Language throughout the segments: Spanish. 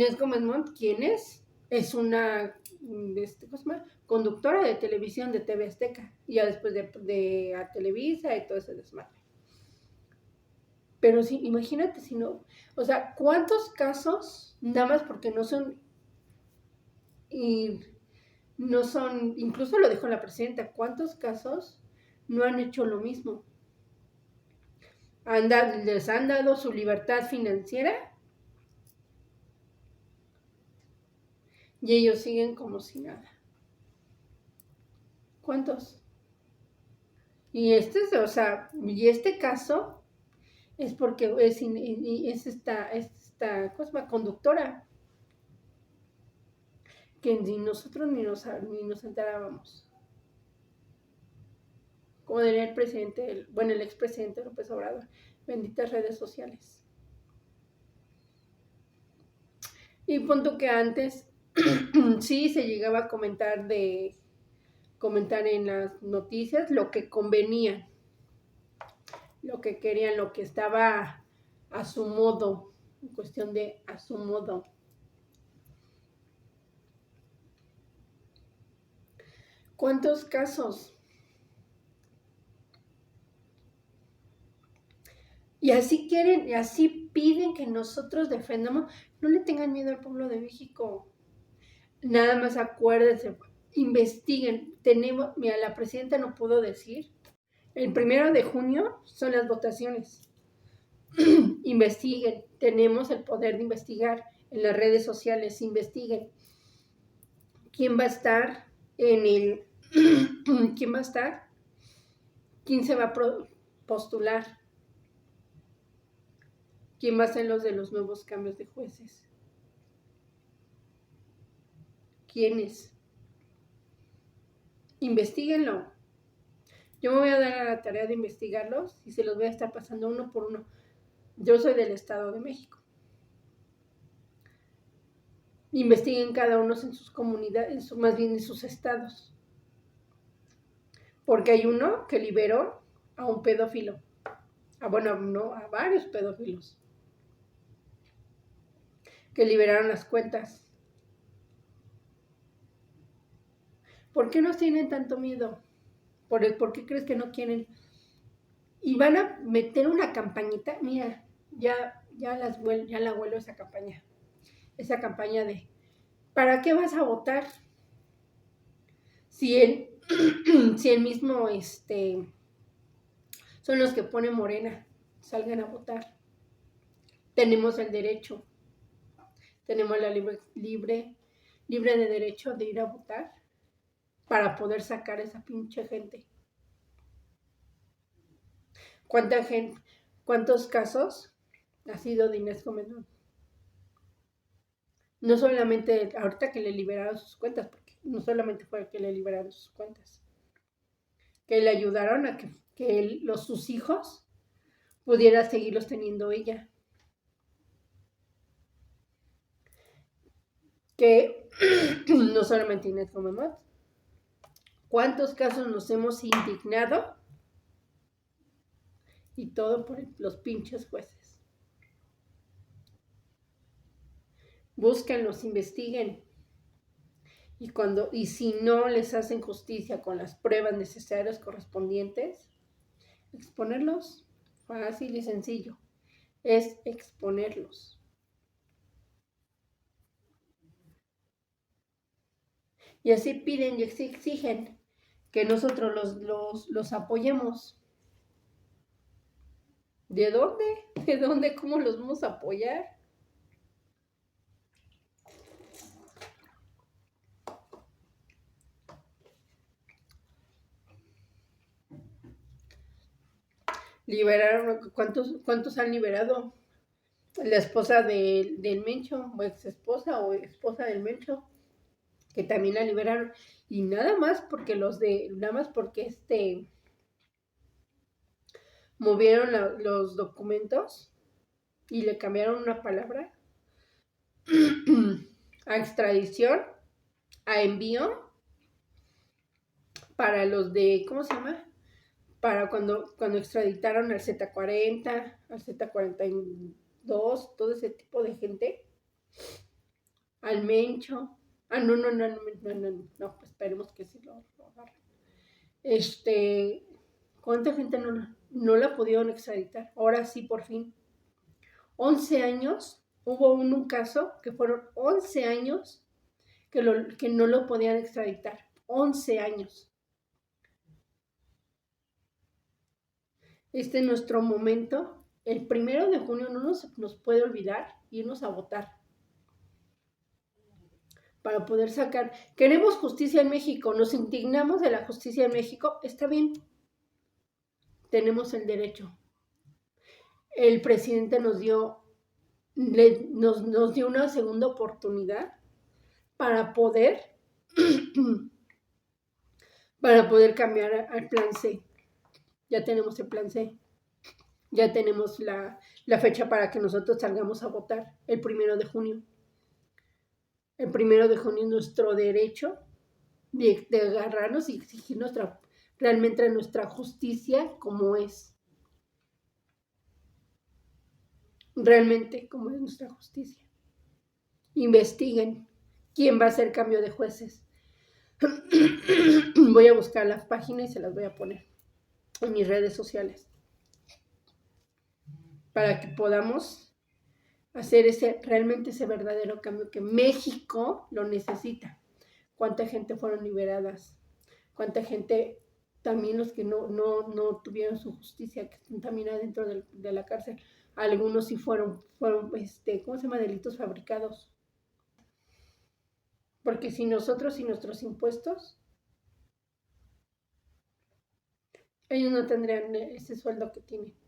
Inés Gómez Montt, ¿quién es? Es una conductora de televisión de TV Azteca, y ya después de a Televisa y todo ese desmadre. Pero sí, imagínate si no, o sea, ¿cuántos casos, nada más porque no son, y no son, incluso lo dijo la presidenta, cuántos casos no han hecho lo mismo? Les han dado su libertad financiera y ellos siguen como si nada. ¿Cuántos? Y este caso es porque es esta cosa conductora que ni nosotros ni nos enterábamos. Como diría el presidente, el expresidente López Obrador, benditas redes sociales. Y punto que antes sí se llegaba a comentar en las noticias lo que convenía, lo que querían, lo que estaba a su modo, en cuestión de a su modo. ¿Cuántos casos? Y así quieren, y así piden que nosotros defendamos. No le tengan miedo al pueblo de México. Nada más acuérdense, investiguen. Mira, la presidenta no pudo decir. El 1 de junio son las votaciones. Investiguen. Tenemos el poder de investigar en las redes sociales. Investiguen. ¿Quién va a estar en el... ¿Quién va a estar? ¿Quién se va a postular? ¿Quién va a ser los de los nuevos cambios de jueces? ¿Quiénes? Investíguenlo. Yo me voy a dar a la tarea de investigarlos y se los voy a estar pasando uno por uno. Yo soy del Estado de México. Investiguen cada uno en sus comunidades, más bien en sus estados. Porque hay uno que liberó a un pedófilo. A varios pedófilos. Que liberaron las cuentas. ¿Por qué nos tienen tanto miedo? ¿Por qué crees que no quieren? Y van a meter una campañita. Mira, ya la huelo esa campaña. Esa campaña de ¿para qué vas a votar? Si él mismo son los que pone Morena, salgan a votar. Tenemos el derecho, tenemos la libre de derecho de ir a votar para poder sacar a esa pinche gente. ¿Cuántos casos ha sido de Inés Gómez Montt? No solamente ahorita que le liberaron sus cuentas, porque no solamente fue que le liberaron sus cuentas, que le ayudaron a que sus hijos pudiera seguirlos teniendo ella. Que no solamente Inés Gómez Montt. ¿Cuántos casos nos hemos indignado? Y todo por los pinches jueces. Búsquenlos, investiguen. Y si no les hacen justicia con las pruebas necesarias correspondientes, exponerlos. Fácil y sencillo. Es exponerlos. Y así piden y exigen que nosotros los apoyemos. ¿De dónde? ¿De dónde? ¿Cómo los vamos a apoyar? Liberaron, ¿cuántos han liberado? La esposa del Mencho, o ex esposa o esposa del Mencho, que también la liberaron. Y nada más porque movieron los documentos y le cambiaron una palabra a extradición, a envío, para los de, ¿cómo se llama? Para cuando extraditaron al Z40, al Z42, todo ese tipo de gente. al Mencho. No, pues esperemos que sí lo agarren. ¿Cuánta gente no la pudieron extraditar? Ahora sí, por fin. 11 años, hubo un caso que fueron 11 años que no lo podían extraditar. 11 años. Este es nuestro momento. El 1 de junio no nos puede olvidar irnos a votar para poder sacar. Queremos justicia en México, nos indignamos de la justicia en México, está bien, tenemos el derecho. El presidente nos dio una segunda oportunidad para poder cambiar al plan C. Ya tenemos el plan C. Ya tenemos la fecha para que nosotros salgamos a votar el 1 de junio. El 1 de junio es nuestro derecho de agarrarnos y exigir realmente nuestra justicia como es. Realmente como es nuestra justicia. Investiguen quién va a hacer cambio de jueces. Voy a buscar las páginas y se las voy a poner en mis redes sociales para que podamos hacer realmente ese verdadero cambio que México lo necesita. ¿Cuánta gente fueron liberadas? ¿Cuánta gente, también los que no tuvieron su justicia, que están también adentro de la cárcel? Algunos sí fueron ¿cómo se llama? Delitos fabricados. Porque si nosotros y nuestros impuestos, ellos no tendrían ese sueldo que tienen.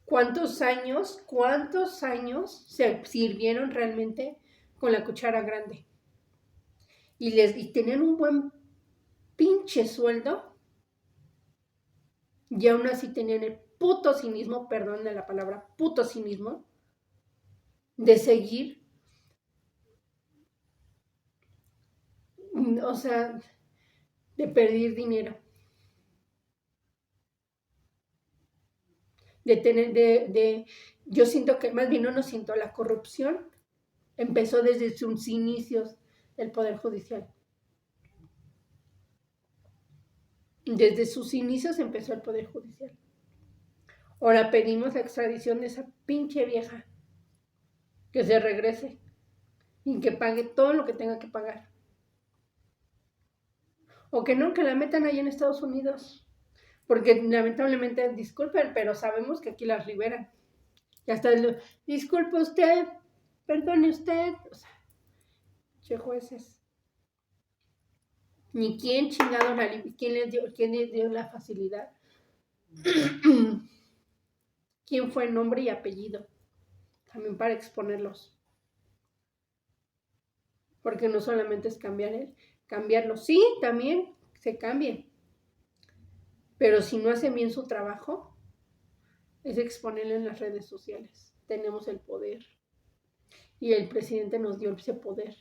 ¿Cuántos años se sirvieron realmente con la cuchara grande? Y tenían un buen pinche sueldo, y aún así tenían el puto cinismo, perdón de la palabra, puto cinismo, de seguir, o sea, de perder dinero. Yo siento que, más bien no siento, la corrupción empezó desde sus inicios del Poder Judicial. Desde sus inicios empezó el Poder Judicial. Ahora pedimos la extradición de esa pinche vieja, que se regrese y que pague todo lo que tenga que pagar. O que no, que la metan ahí en Estados Unidos. Porque lamentablemente, disculpen, pero sabemos que aquí las liberan. Y hasta disculpe usted, perdone usted. O sea, che jueces. Ni quién chingado quién les dio la facilidad. ¿Quién fue nombre y apellido? También para exponerlos. Porque no solamente es cambiarlo. Sí, también se cambien. Pero si no hacen bien su trabajo, es exponerlo en las redes sociales. Tenemos el poder. Y el presidente nos dio ese poder.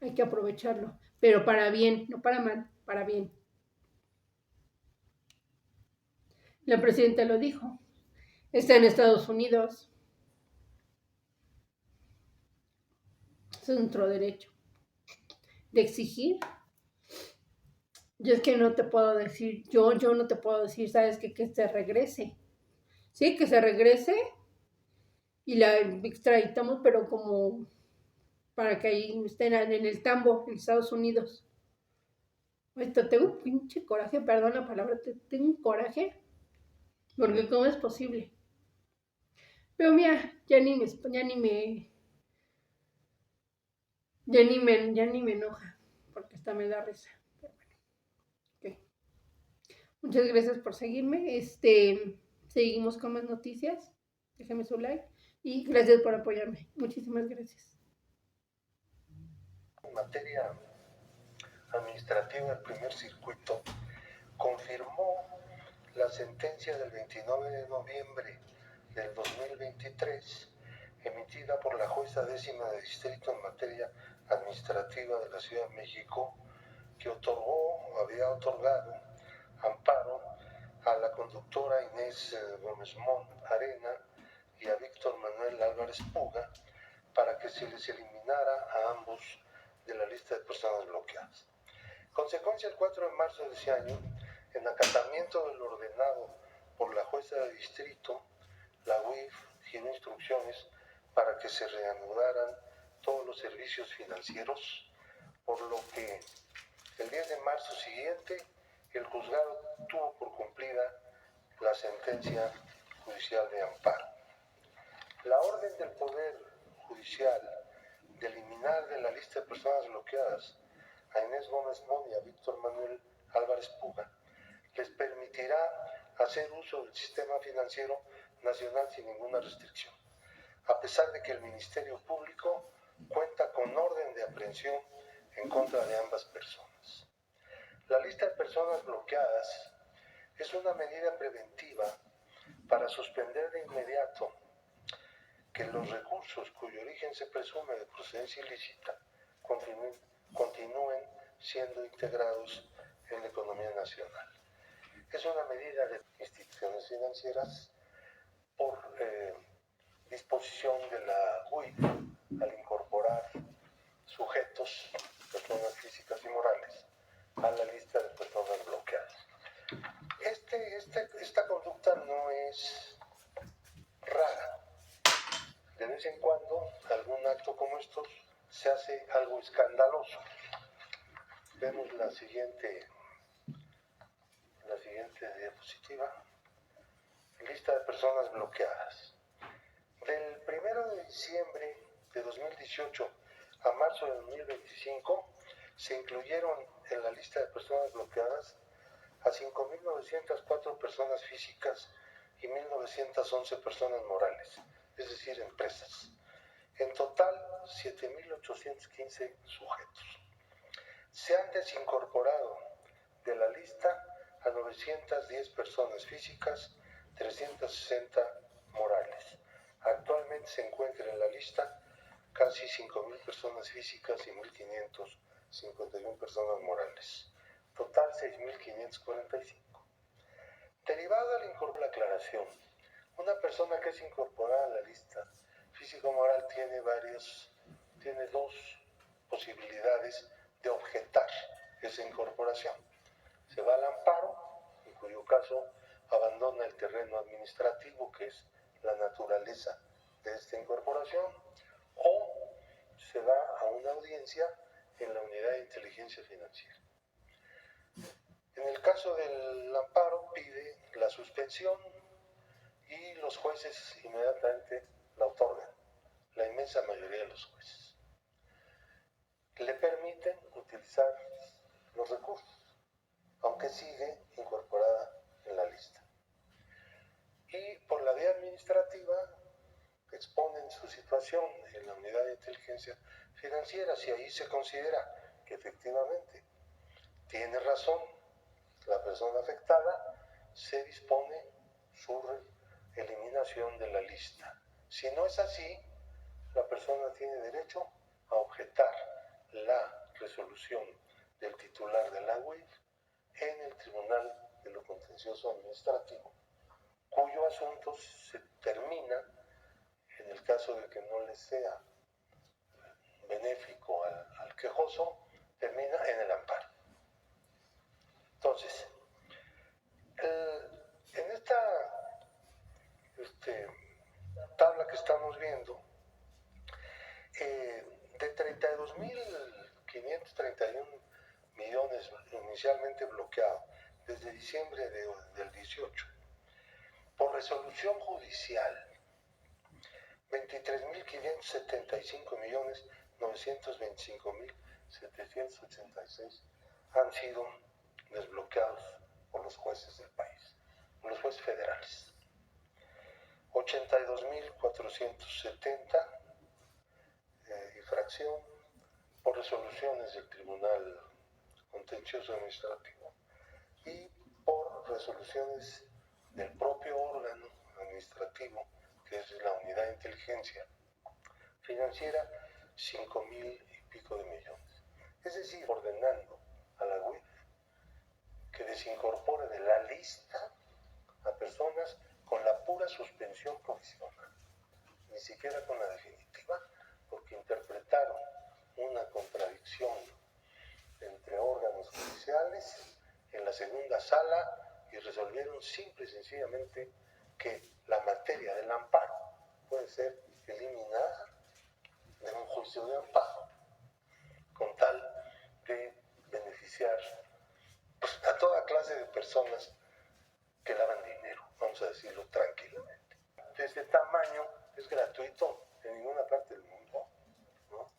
Hay que aprovecharlo. Pero para bien, no para mal, para bien. La presidenta lo dijo. Está en Estados Unidos. Es nuestro derecho de exigir. Yo es que no te puedo decir, yo no te puedo decir, ¿sabes qué? Que se regrese. Sí, que se regrese y la extraditamos, pero como para que ahí estén en el tambo, en Estados Unidos. Esto, tengo un pinche coraje, perdón la palabra, tengo un coraje, porque ¿cómo es posible? Pero mira, ya ni me enoja, porque hasta me da risa. Pero bueno, okay. Muchas gracias por seguirme. Seguimos con más noticias. Déjame su like y gracias por apoyarme. Muchísimas gracias. En materia administrativa, el primer circuito confirmó la sentencia del 29 de noviembre del 2023 emitida por la jueza 10ª de distrito en materia administrativa de la Ciudad de México, que había otorgado amparo a la conductora Inés Gómez Mont Arena y a Víctor Manuel Álvarez Puga para que se les eliminara a ambos de la lista de personas bloqueadas. Consecuencia, el 4 de marzo de ese año, en acatamiento del ordenado por la jueza de distrito, la UIF giró instrucciones para que se reanudaran todos los servicios financieros, por lo que el 10 de marzo siguiente el juzgado tuvo por cumplida la sentencia judicial de amparo. La orden del Poder Judicial de eliminar de la lista de personas bloqueadas a Inés Gómez Mont y a Víctor Manuel Álvarez Puga les permitirá hacer uso del sistema financiero nacional sin ninguna restricción, a pesar de que el Ministerio Público cuenta con orden de aprehensión en contra de ambas personas. La lista de personas bloqueadas es una medida preventiva para suspender de inmediato que los recursos cuyo origen se presume de procedencia ilícita continúen siendo integrados en la economía nacional. Es una medida de instituciones financieras por disposición de la UIF al incorporar sujetos, personas físicas y morales, a la lista de personas bloqueadas. Esta conducta no es rara. De vez en cuando, algún acto como estos se hace algo escandaloso. Vemos la siguiente diapositiva. Lista de personas bloqueadas. Del 1 de diciembre de 2018 a marzo de 2025 se incluyeron en la lista de personas bloqueadas a 5.904 personas físicas y 1.911 personas morales, es decir, empresas. En total, 7.815 sujetos. Se han desincorporado de la lista a 910 personas físicas, 360 morales. Actualmente se encuentran en la lista casi 5.000 personas físicas y 1.551 personas morales. Total 6.545. Derivada de la aclaración, una persona que es incorporada a la lista físico-moral tiene dos posibilidades de objetar esa incorporación. Se va al amparo, en cuyo caso abandona el terreno administrativo, que es la naturaleza de esta incorporación, o se va a una audiencia en la Unidad de Inteligencia Financiera. En el caso del amparo pide la suspensión y los jueces inmediatamente la otorgan, la inmensa mayoría de los jueces. Le permiten utilizar los recursos, aunque sigue incorporada en la lista. Y por la vía administrativa exponen su situación en la Unidad de Inteligencia Financiera. Si ahí se considera que efectivamente tiene razón la persona afectada, se dispone su eliminación de la lista. Si no es así, la persona tiene derecho a objetar la resolución del titular de la UIF en el Tribunal de lo Contencioso Administrativo, cuyo asunto se termina, en el caso de que no le sea benéfico al quejoso, termina en el amparo. Entonces, en esta tabla que estamos viendo, de 32.531 millones inicialmente bloqueados desde diciembre del 18, por resolución judicial, 23.575.925.786 han sido desbloqueados por los jueces del país, por los jueces federales. 82.470 y fracción por resoluciones del Tribunal Contencioso Administrativo y por resoluciones del propio órgano administrativo, que es la Unidad de Inteligencia Financiera, 5.000 y pico de millones. Es decir, ordenando a la UIF que desincorpore de la lista a personas con la pura suspensión provisional. Ni siquiera con la definitiva, porque interpretaron una contradicción entre órganos judiciales en la segunda sala y resolvieron simple y sencillamente que la materia del amparo puede ser eliminada de un juicio de amparo, con tal de beneficiar pues, a toda clase de personas que lavan dinero, vamos a decirlo tranquilamente. De este tamaño es gratuito en ninguna parte del mundo, ¿no?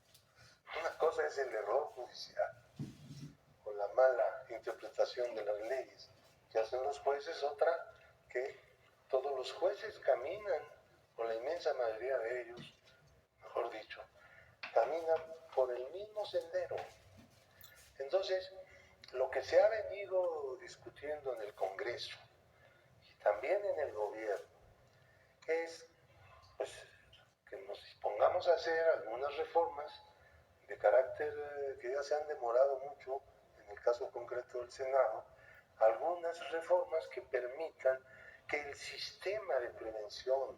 Una cosa es el error judicial o la mala interpretación de las leyes que hacen los jueces, otra que todos los jueces caminan, o la inmensa mayoría de ellos, mejor dicho, caminan por el mismo sendero. Entonces, lo que se ha venido discutiendo en el Congreso y también en el gobierno es pues, que nos dispongamos a hacer algunas reformas de carácter que ya se han demorado mucho, en el caso concreto del Senado, algunas reformas que permitan que el sistema de prevención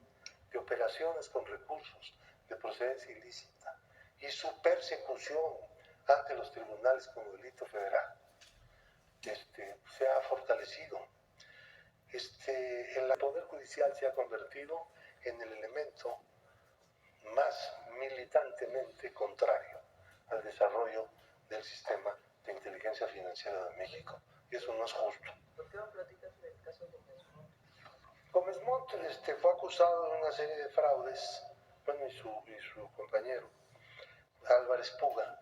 de operaciones con recursos de procedencia ilícita y su persecución ante los tribunales como delito federal se ha fortalecido. El Poder Judicial se ha convertido en el elemento más militantemente contrario al desarrollo del sistema de inteligencia financiera de México. Y eso no es justo. ¿Por qué no platicas del caso Gómez Mont? Gómez Mont fue acusado de una serie de fraudes, bueno, y su compañero, Álvarez Puga,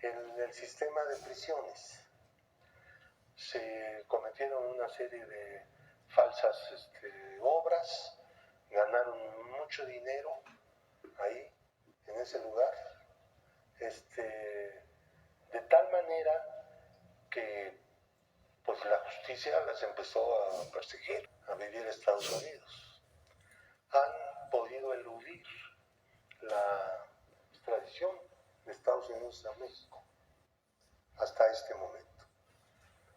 en el sistema de prisiones. Se cometieron una serie de falsas obras, ganaron mucho dinero ahí, en ese lugar, de tal manera que pues la justicia las empezó a perseguir, a vivir a Estados Unidos. Han podido eludir la extradición de Estados Unidos a México hasta este momento.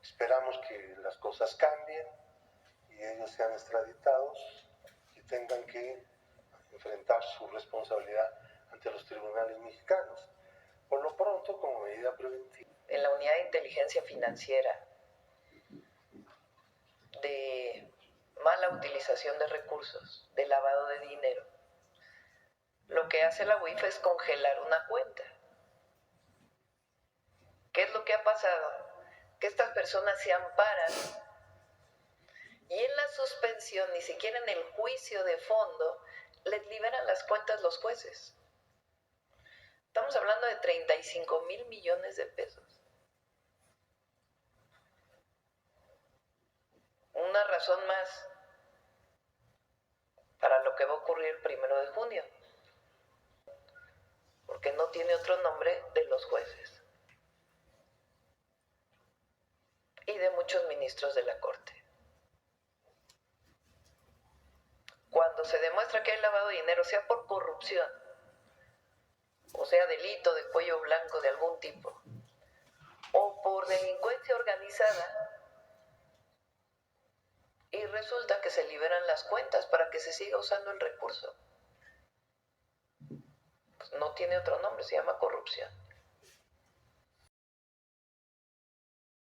Esperamos que las cosas cambien y ellos sean extraditados y tengan que enfrentar su responsabilidad ante los tribunales mexicanos. Por lo pronto, como medida preventiva. En la unidad de inteligencia financiera, de mala utilización de recursos, de lavado de dinero, lo que hace la UIF es congelar una cuenta. ¿Qué es lo que ha pasado? Que estas personas se amparan y en la suspensión, ni siquiera en el juicio de fondo, les liberan las cuentas los jueces. Estamos hablando de 35,000 millones de pesos. Una razón más para lo que va a ocurrir el 1 de junio, porque no tiene otro nombre de los jueces y de muchos ministros de la Corte. Cuando se demuestra que hay lavado de dinero, sea por corrupción, o sea delito de cuello blanco de algún tipo, o por delincuencia organizada, y resulta que se liberan las cuentas para que se siga usando el recurso. Pues no tiene otro nombre, se llama corrupción.